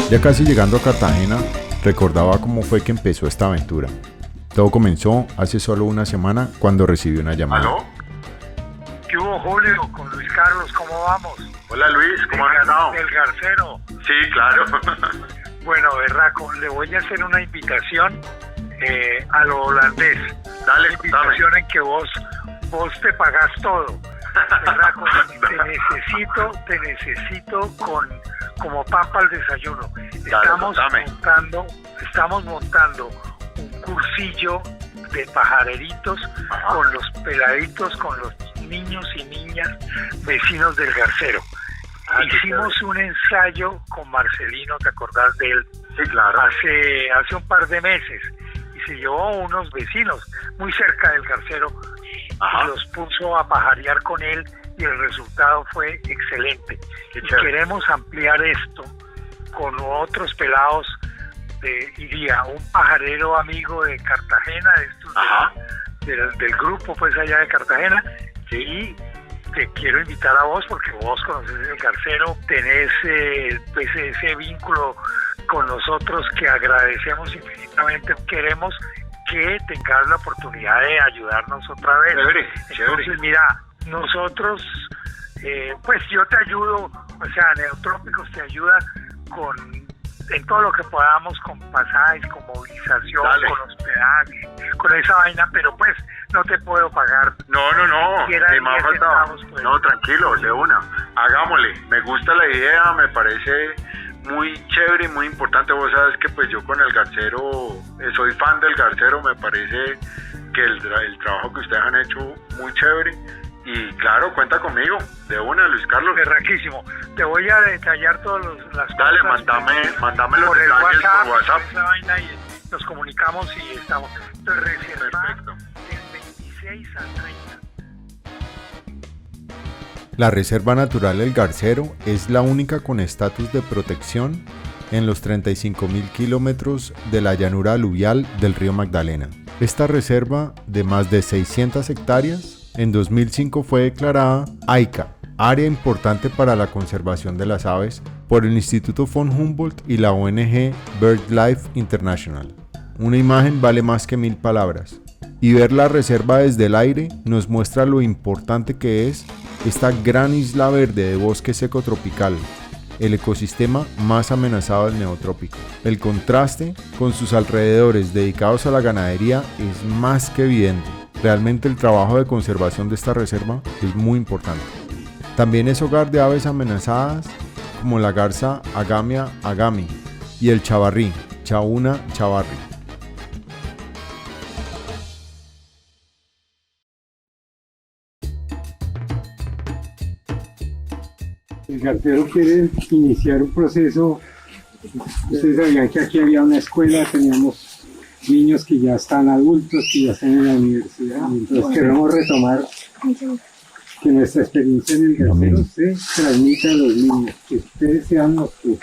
Ya casi llegando a Cartagena, recordaba cómo fue que empezó esta aventura. Todo comenzó hace solo una semana cuando recibí una llamada. ¿Aló? ¿Qué hubo, Julio? Con Luis Carlos, ¿cómo vamos? Hola Luis, ¿cómo has estado? El Garcero. Sí, claro. Bueno, Berraco, le voy a hacer una invitación a lo holandés. Dale, una invitación en que vos te pagás todo. Berraco, te necesito como pan para el desayuno. Estamos montando un cursillo de pajareritos. Ajá. Con los peladitos, con los niños y niñas vecinos del Garcero. Hicimos un ensayo con Marcelino, ¿te acordás de él? Sí, claro. Hace un par de meses. Y se llevó unos vecinos muy cerca del Garcero. Ajá. Y los puso a pajarear con él y el resultado fue excelente. Y queremos ampliar esto con otros pelados. Iría un pajarero amigo de Cartagena, del grupo pues allá de Cartagena, sí. Y te quiero invitar a vos porque vos conoces el Garcero, tenés pues ese vínculo con nosotros que agradecemos infinitamente. Queremos que tengas la oportunidad de ayudarnos otra vez. Entonces mira, nosotros pues yo te ayudo, o sea, Neotrópicos te ayuda en todo lo que podamos, con pasajes, con movilización, dale, con hospedaje, con esa vaina, pero pues no te puedo pagar. No, ni más faltaba. Pues. No, tranquilo, de una. Hagámosle. Me gusta la idea, me parece muy chévere y muy importante. Vos sabes que pues yo con el Garcero, soy fan del Garcero, me parece que el trabajo que ustedes han hecho muy chévere. Y claro, cuenta conmigo, de una, Luis Carlos. Berraquísimo. Te voy a detallar todas las cosas. Dale, mándame los detalles por WhatsApp. Esa vaina y nos comunicamos y estamos. Entonces, reserva del 26 al 30. La Reserva Natural El Garcero es la única con estatus de protección en los 35.000 kilómetros de la llanura aluvial del río Magdalena. Esta reserva, de más de 600 hectáreas, en 2005 fue declarada AICA, Área Importante para la Conservación de las Aves, por el Instituto von Humboldt y la ONG BirdLife International. Una imagen vale más que 1000 palabras. Y ver la reserva desde el aire nos muestra lo importante que es esta gran isla verde de bosque seco tropical, el ecosistema más amenazado del neotrópico. El contraste con sus alrededores dedicados a la ganadería es más que evidente. Realmente el trabajo de conservación de esta reserva es muy importante. También es hogar de aves amenazadas como la garza Agamia agami y el chavarrí, Chauna chavarri. El Garcero quiere iniciar un proceso. Ustedes sabían que aquí había una escuela, teníamos niños que ya están adultos, que ya están en la universidad. Entonces queremos retomar que nuestra experiencia en el Garcero se transmita a los niños, que ustedes sean los que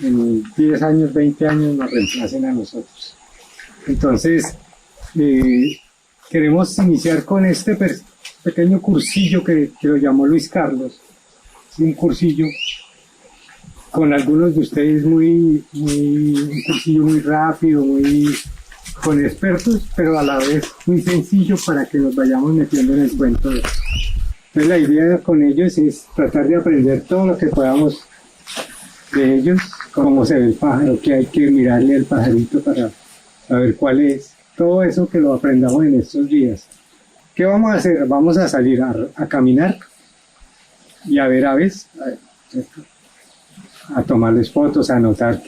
en 10 años, 20 años nos reemplacen a nosotros. Entonces, queremos iniciar con este pequeño cursillo que lo llamó Luis Carlos. Un cursillo con algunos de ustedes un cursillo muy rápido, con expertos, pero a la vez muy sencillo para que nos vayamos metiendo en el cuento. Entonces la idea con ellos es tratar de aprender todo lo que podamos de ellos, cómo se ve el pájaro, que hay que mirarle al pajarito para saber cuál es, todo eso que lo aprendamos en estos días. ¿Qué vamos a hacer? Vamos a salir a caminar y a ver aves, a tomarles fotos, a anotar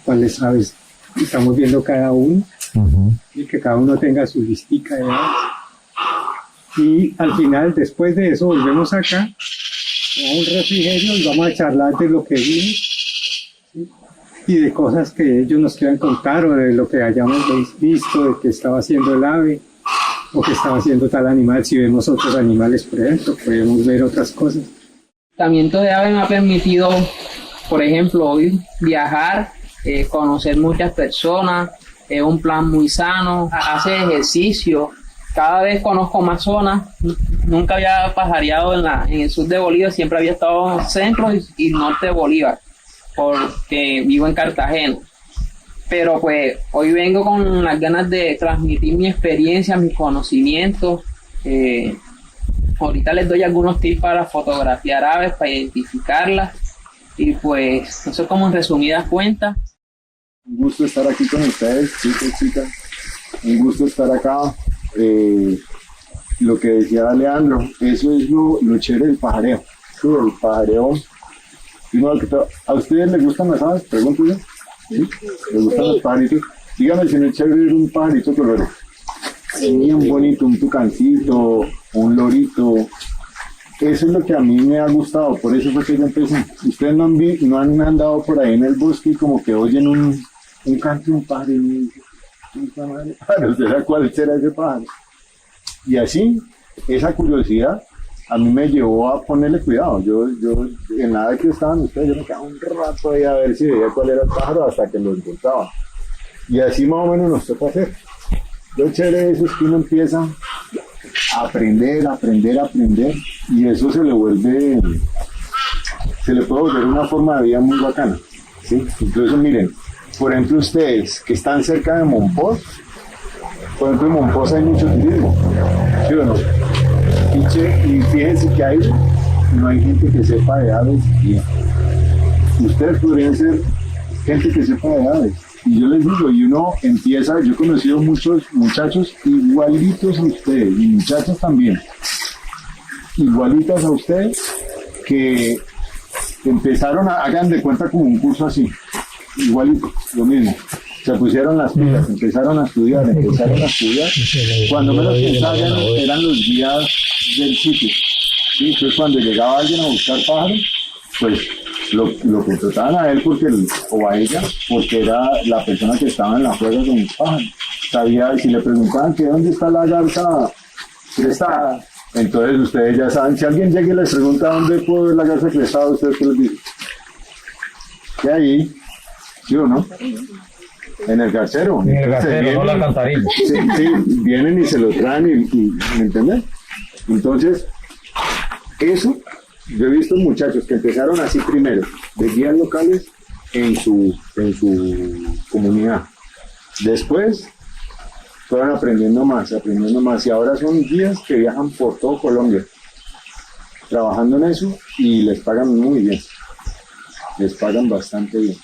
cuáles aves estamos viendo cada uno, y que cada uno tenga su listica de aves. Y al final, después de eso, volvemos acá a un refrigerio y vamos a charlar de lo que vimos, ¿sí? Y de cosas que ellos nos quieran contar, o de lo que hayamos visto, de que estaba haciendo el ave o que estaba haciendo tal animal. Si vemos otros animales, por ejemplo, podemos ver otras cosas. También de ave me ha permitido, por ejemplo, hoy viajar, conocer muchas personas, es un plan muy sano, hacer ejercicio. Cada vez conozco más zonas. Nunca había pajareado en el sur de Bolívar, siempre había estado en el centro y norte de Bolívar. porque vivo en Cartagena. Pero pues hoy vengo con las ganas de transmitir mi experiencia, mis conocimientos. Ahorita les doy algunos tips para fotografiar aves, para identificarlas. Y pues eso es como en resumidas cuentas. Un gusto estar aquí con ustedes, chicas. Un gusto estar acá. Lo que decía Leandro, eso es lo chévere del pajareo. Sí, el pajareo. ¿A ustedes les gustan las aves? Pregúntenle. ¿Sí? ¿Les gustan los pajaritos? Dígame si no es chévere ver un pajarito colorado. Bien bonito, un tucancito, un lorito. Eso es lo que a mí me ha gustado, por eso fue que yo empecé. Ustedes no han andado por ahí en el bosque y como que oyen un canto de un pájaro y dicen, ¿cuál será ese pájaro? Y así, esa curiosidad a mí me llevó a ponerle cuidado. Yo en nada que estaban ustedes, yo me quedaba un rato ahí a ver si veía cuál era el pájaro hasta que lo encontraba. Y así más o menos nos toca hacer. Lo chévere de eso es que uno empieza a aprender, y eso se le puede volver una forma de vida muy bacana, ¿sí? Incluso miren, por ejemplo ustedes que están cerca de Monpós, por ejemplo en Monpós hay mucho turismo, ¿sí o no? Y fíjense que no hay gente que sepa de aves, y ustedes podrían ser gente que sepa de aves. Y yo les digo, y uno empieza, yo he conocido muchos muchachos igualitos a ustedes, y muchachas también, igualitas a ustedes, que empezaron hagan de cuenta como un curso así, igualito, lo mismo. Se pusieron las pilas, empezaron a estudiar. Cuando menos pensaban eran los guías del sitio. ¿Sí? Entonces cuando llegaba alguien a buscar pájaros, pues lo contrataban a él o a ella, porque era la persona que estaba en la juega con los pájaros. Sabía, si le preguntaban que dónde está la garza crestada, entonces ustedes ya saben, si alguien llega y les pregunta dónde puedo ver la garza crestada, ustedes qué les dicen. ¿Qué hay? ¿Sí o no? En el garcero. En el garcero, no la alcantarilla. Sí, vienen y se lo traen ¿me entiendes? Entonces, eso, yo he visto muchachos que empezaron así primero, de guías locales en su comunidad. Después, fueron aprendiendo más, y ahora son guías que viajan por todo Colombia, trabajando en eso, y les pagan muy bien. Les pagan bastante bien.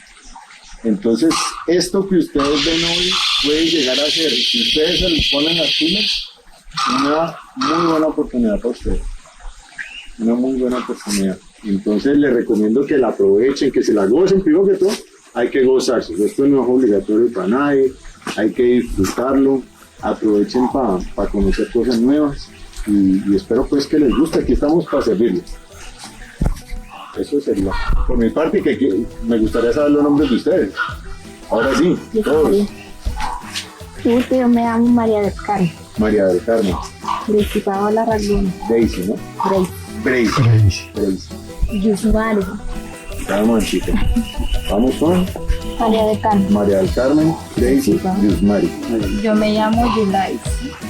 Entonces, esto que ustedes ven hoy puede llegar a ser, si ustedes se les ponen las pilas, una muy buena oportunidad para ustedes. Una muy buena oportunidad. Entonces, les recomiendo que la aprovechen, que se la gocen. Primero que todo, hay que gozarse. Esto no es obligatorio para nadie. Hay que disfrutarlo. Aprovechen para conocer cosas nuevas. Y espero pues que les guste. Aquí estamos para servirles. Eso sería. Por mi parte, que me gustaría saber los nombres de ustedes. Ahora sí, todos. Yo me llamo María del Carmen. María del Carmen. Daisy Paola Ragún. Daisy, ¿no? Brace. Yusmari. Vamos, chica. Vamos con María del Carmen. María del Carmen, Daisy, Yusmari. Yo me llamo Yulais.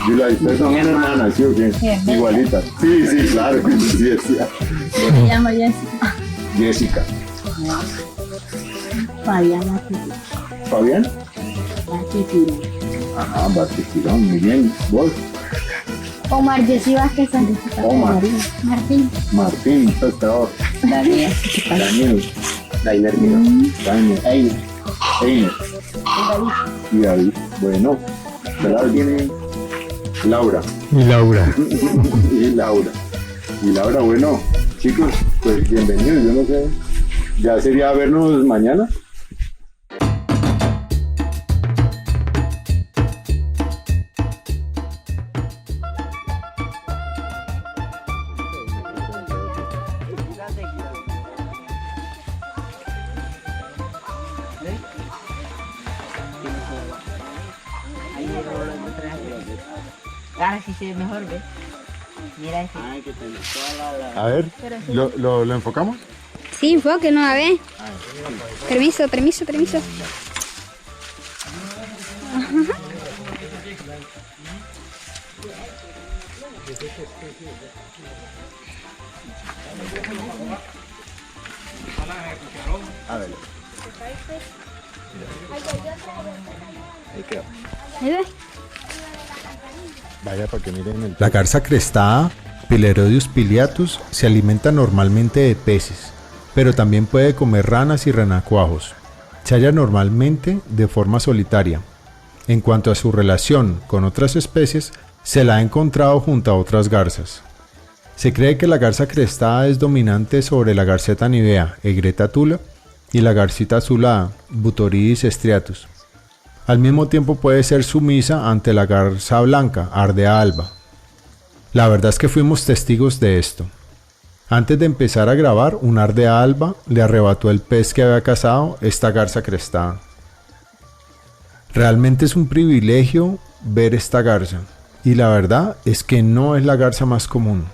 Yulais, ustedes son hermanas, ¿sí o qué? Sí, igualitas. Sí, claro que sí, decía. Yo me llamo Jessica. Jessica. Fabián. Ajá, Bartitirón, muy bien. ¿Vos? Omar Jessy Vázquez. Omar. Martín, pescador. Daniel. Dainer. Einer. Y David. Bueno, ¿verdad? Viene Laura. Y Laura, bueno, chicos, pues bienvenidos. Yo no sé, ya sería vernos mañana. Ahora sí se ve mejor, ¿ves? Mira este. A ver, ¿lo enfocamos? Sí, enfoque, no, a ver. Permiso. A ver. Ahí queda. Ahí ve. Vaya para que miren el... La garza crestada, Pileroides pileatus, se alimenta normalmente de peces, pero también puede comer ranas y renacuajos. Se halla normalmente de forma solitaria. En cuanto a su relación con otras especies, se la ha encontrado junto a otras garzas. Se cree que la garza crestada es dominante sobre la garceta nivea, Egretta tula, y la garcita azulada, Butoridis striatus. Al mismo tiempo puede ser sumisa ante la garza blanca, Ardea alba. La verdad es que fuimos testigos de esto. Antes de empezar a grabar, un Ardea alba le arrebató el pez que había cazado esta garza crestada. Realmente es un privilegio ver esta garza, y la verdad es que no es la garza más común.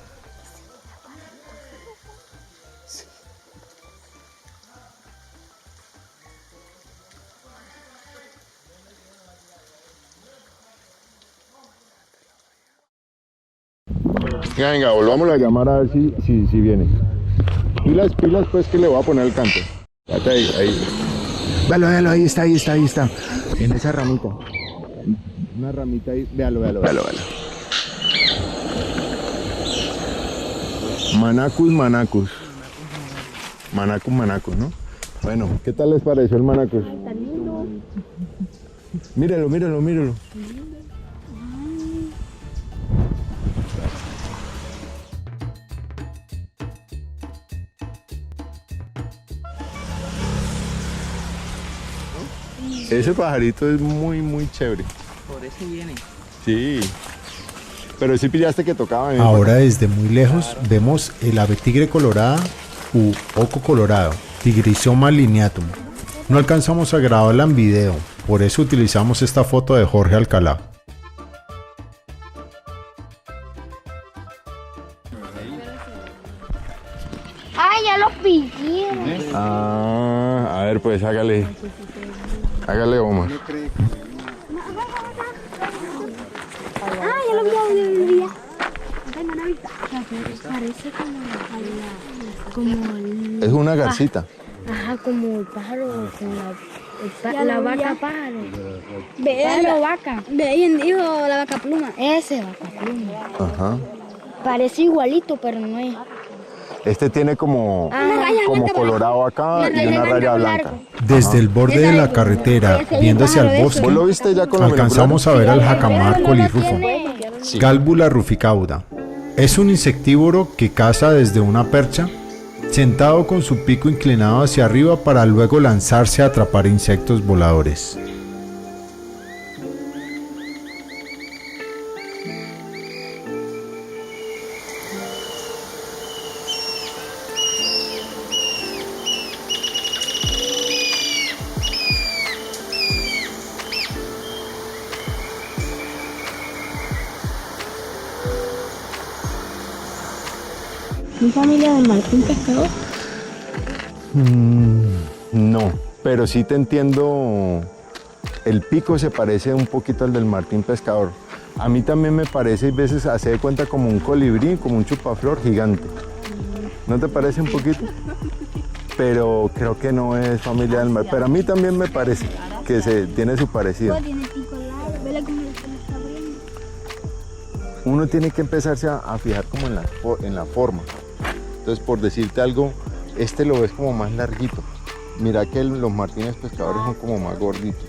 Venga, volvamos a llamar a ver si viene. Pilas pues que le voy a poner el canto. Ahí. Véalo, ahí está. En esa ramita. Una ramita ahí, véalo. Manacus, ¿no? Bueno, ¿qué tal les pareció el manacus? Míralo. Ese pajarito es muy chévere. Por eso viene. Sí. Pero sí pillaste que tocaba. Ahora desde muy lejos vemos el ave tigre colorada u oco colorado, Tigrisoma lineatum. No alcanzamos a grabarla en video, por eso utilizamos esta foto de Jorge Alcalá. ¡Ay, ya lo pidieron! A ver pues, hágale Omar. ¡Ah, ya lo vi! Parece como Es una garcita. Ajá, como el pájaro con la vaca pájaro. Pájaro vaca. Bien dijo la vaca pluma. Ese vaca pluma. Ajá. Parece igualito, pero no es. Este tiene como colorado acá y una raya blanca. Desde el borde de la carretera, viendo hacia el bosque, ¿Vos lo viste ya con la alcanzamos a ver al jacamar colirrufo, Gálbula ruficauda. Es un insectívoro que caza desde una percha, sentado con su pico inclinado hacia arriba para luego lanzarse a atrapar insectos voladores. ¿Mi familia de martín pescador? No, pero sí te entiendo. El pico se parece un poquito al del martín pescador. A mí también me parece, a veces hace de cuenta como un colibrí, como un chupaflor gigante. ¿No te parece un poquito? Pero creo que no es familia del mar. Pero a mí también me parece que tiene su parecido. Uno tiene que empezarse a fijar como en la forma. Entonces, por decirte algo, este lo ves como más larguito. Mira que los martines pescadores son como más gorditos.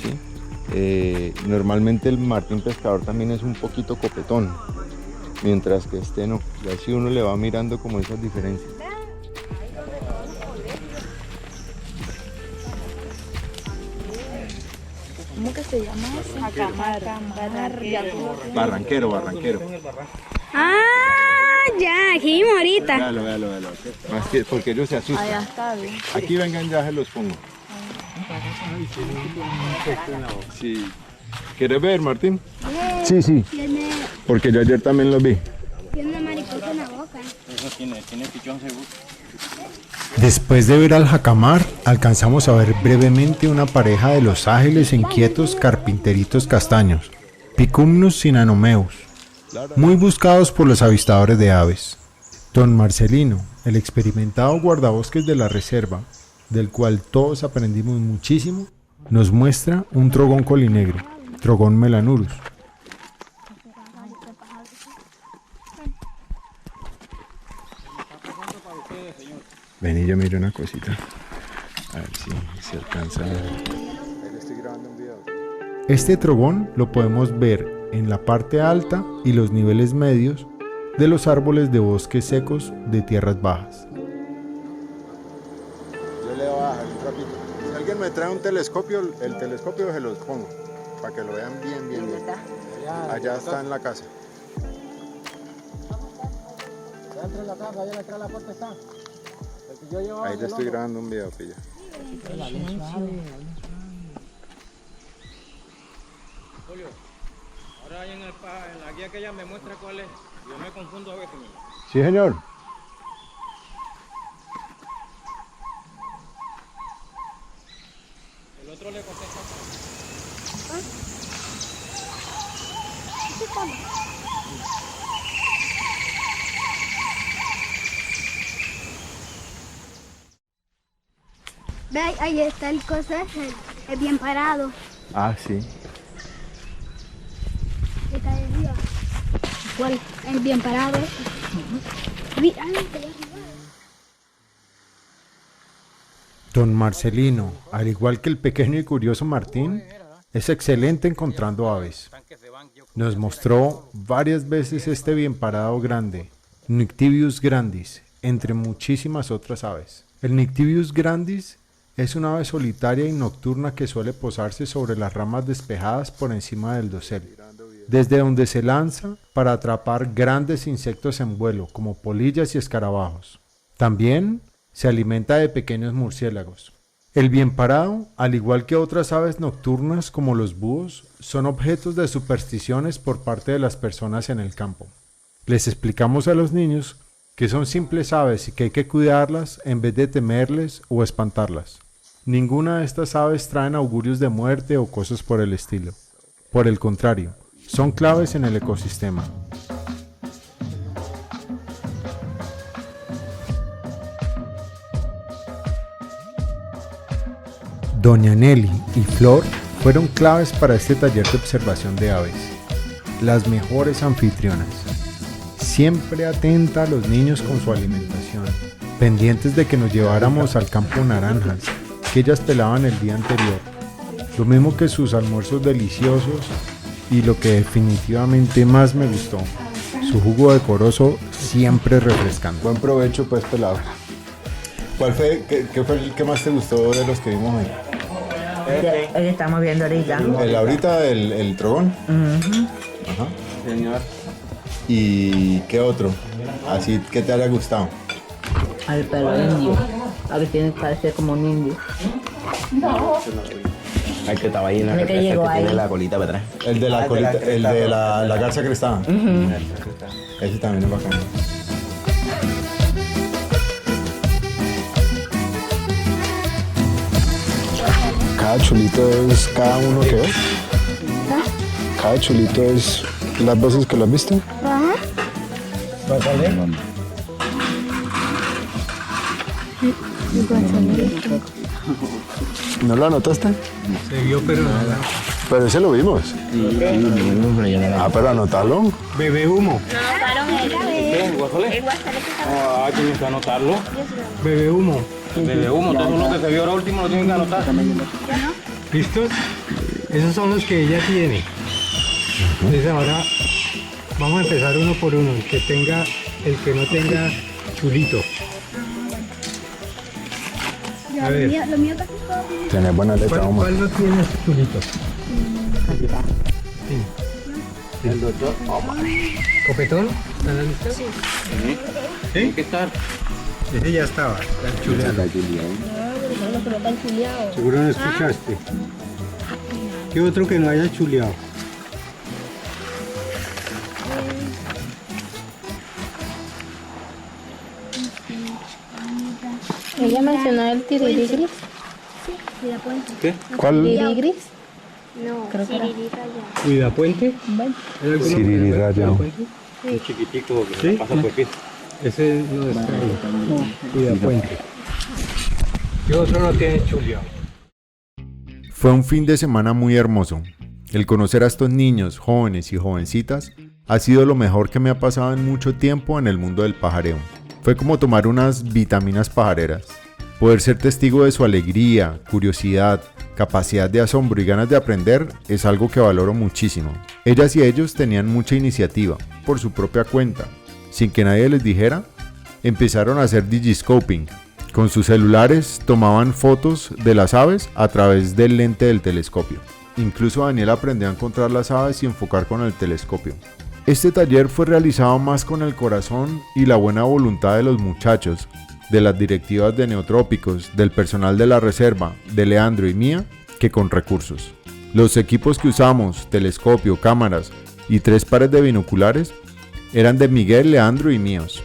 ¿Sí? Normalmente el martín pescador también es un poquito copetón, mientras que este no. Y así uno le va mirando como esas diferencias. ¿Cómo que se llama? Jacamar. Barranquero. Ah, ya, aquí mismo ahorita. Véalo. Más que porque ellos se asustan. Allá está bien. Aquí vengan, ya se los pongo. Sí. ¿Quieres ver, Martín? Sí. Porque yo ayer también los vi. Tiene una mariposa en la boca. Eso tiene pichón seguro. Después de ver al jacamar, alcanzamos a ver brevemente una pareja de los ágiles e inquietos carpinteritos castaños, Picumnus sinanomeus, muy buscados por los avistadores de aves. Don Marcelino, El experimentado guardabosques de la reserva, del cual todos aprendimos muchísimo, nos muestra un trogón colinegro, Trogon melanurus. Ven y yo miro una cosita. A ver si se alcanza a ver. Este trogón lo podemos ver en la parte alta y los niveles medios de los árboles de bosques secos de tierras bajas. Yo le voy a bajar un ratito. Si alguien me trae un telescopio, el telescopio se los pongo para que lo vean bien, bien, bien. Allá está en la casa. Dentro de la casa, allá detrás de la puerta está. Ahí le estoy grabando un video, pilla. Julio, ahora en la guía que ella me muestra cuál es. Yo me confundo a veces. Sí, señor. El otro le contesta. Ve, ahí está el coso ese, es bien parado. Ah, sí. Está ahí arriba. ¿Cuál? El bien parado ese. Mira, ahí está arriba. Don Marcelino, al igual que el pequeño y curioso Martín, es excelente encontrando aves. Nos mostró varias veces este bien parado grande, Nyctibius grandis, entre muchísimas otras aves. El Nyctibius grandis es una ave solitaria y nocturna que suele posarse sobre las ramas despejadas por encima del dosel, desde donde se lanza para atrapar grandes insectos en vuelo, como polillas y escarabajos. También se alimenta de pequeños murciélagos. El bienparado, al igual que otras aves nocturnas como los búhos, son objetos de supersticiones por parte de las personas en el campo. Les explicamos a los niños que son simples aves y que hay que cuidarlas en vez de temerles o espantarlas. Ninguna de estas aves traen augurios de muerte o cosas por el estilo. Por el contrario, son claves en el ecosistema. Doña Nelly y Flor fueron claves para este taller de observación de aves. Las mejores anfitrionas. Siempre atenta a los niños con su alimentación, pendientes de que nos lleváramos al campo naranjas que ellas pelaban el día anterior, lo mismo que sus almuerzos deliciosos y lo que definitivamente más me gustó, su jugo decoroso siempre refrescante. Buen provecho pues, pelado. ¿Cuál fue, qué fue el que más te gustó de los que vimos hoy? El que estamos viendo ahorita. El trogón. Ajá. Señor. ¿Y qué otro? Así que te haya gustado. Al perro indio. A ver, tiene que parecer como un indio. El que estaba ahí en la El que llegó que ahí. tiene la colita para atrás. El de la colita, el de la garza crestada. Ese también es bacano. Cada chulito es cada uno que ves. Cada chulito es las veces que lo has visto. Ajá. ¿No lo anotaste? Se vio, pero nada. Pero ese lo vimos. Pero anótalo. Bebé humo. ¿Qué? ¿El guasolé? Ah, tienes que anotarlo. Bebé humo. Bebé humo, todo lo que se vio ahora último lo tienen que anotar. ¿Listos? Esos son los que ella tiene. Entonces ahora vamos a empezar uno por uno. El que no tenga chulito. A ver. Lo mío casi todo. Tiene buena letra, ¿Cuál no tiene chulito? Sí. El doctor. ¿Copetón? ¿Están listos? Sí. Tiene que estar. Ese ya estaba, está chuleado. Seguro no escuchaste. ¿Qué otro que no haya chuleado? Ella mencionó el tiririgris. Sí, la puente. ¿Qué? ¿Cuál? ¿Tiririgris? No, creo que ¿Cuidapuente? Siririraya. Un chiquitico que pasa por aquí. Ese no está ahí. Cuida puente. Y otro no tiene chuleado. Fue un fin de semana muy hermoso. El conocer a estos niños, jóvenes y jovencitas ha sido lo mejor que me ha pasado en mucho tiempo en el mundo del pajareo. Fue como tomar unas vitaminas pajareras. Poder ser testigo de su alegría, curiosidad, capacidad de asombro y ganas de aprender es algo que valoro muchísimo. Ellas y ellos tenían mucha iniciativa, por su propia cuenta. Sin que nadie les dijera, empezaron a hacer digiscoping. Con sus celulares tomaban fotos de las aves a través del lente del telescopio. Incluso Daniel aprendió a encontrar las aves y enfocar con el telescopio. Este taller fue realizado más con el corazón y la buena voluntad de los muchachos, de las directivas de Neotrópicos, del personal de la reserva, de Leandro y mía, que con recursos. Los equipos que usamos, telescopio, cámaras y 3 pares de binoculares, eran de Miguel, Leandro y míos.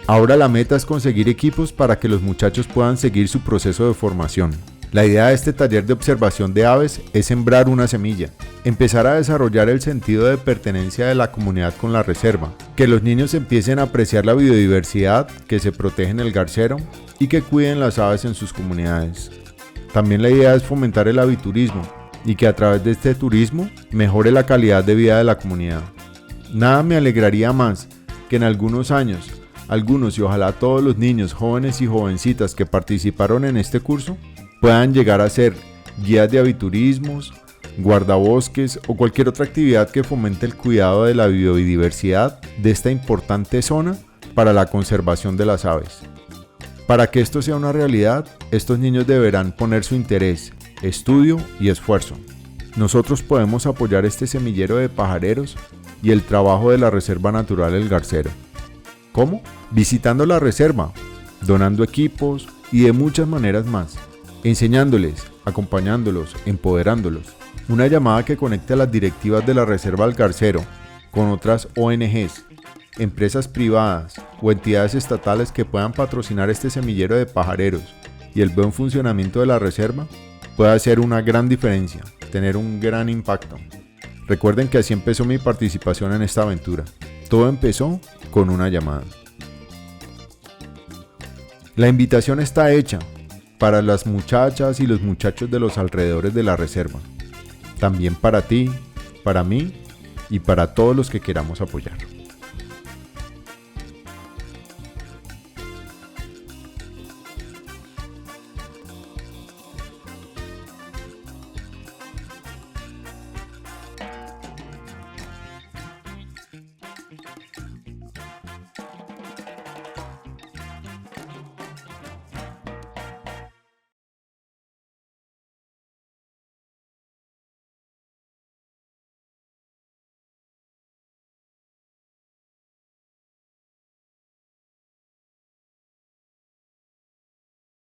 Ahora la meta es conseguir equipos para que los muchachos puedan seguir su proceso de formación. La idea de este taller de observación de aves es sembrar una semilla, empezar a desarrollar el sentido de pertenencia de la comunidad con la reserva, que los niños empiecen a apreciar la biodiversidad, que se protege en el garcero y que cuiden las aves en sus comunidades. También la idea es fomentar el aviturismo y que a través de este turismo mejore la calidad de vida de la comunidad. Nada me alegraría más que en algunos años, algunos y ojalá todos los niños, jóvenes y jovencitas que participaron en este curso puedan llegar a ser guías de aviturismos, guardabosques o cualquier otra actividad que fomente el cuidado de la biodiversidad de esta importante zona para la conservación de las aves. Para que esto sea una realidad, estos niños deberán poner su interés, estudio y esfuerzo. Nosotros podemos apoyar este semillero de pajareros y el trabajo de la Reserva Natural El Garcero. ¿Cómo? Visitando la reserva, donando equipos y de muchas maneras más, enseñándoles, acompañándolos, empoderándolos. Una llamada que conecte a las directivas de la Reserva El Garcero con otras ONGs, empresas privadas o entidades estatales que puedan patrocinar este semillero de pajareros y el buen funcionamiento de la reserva puede hacer una gran diferencia, tener un gran impacto. Recuerden que así empezó mi participación en esta aventura. Todo empezó con una llamada. La invitación está hecha para las muchachas y los muchachos de los alrededores de la reserva. También para ti, para mí y para todos los que queramos apoyar.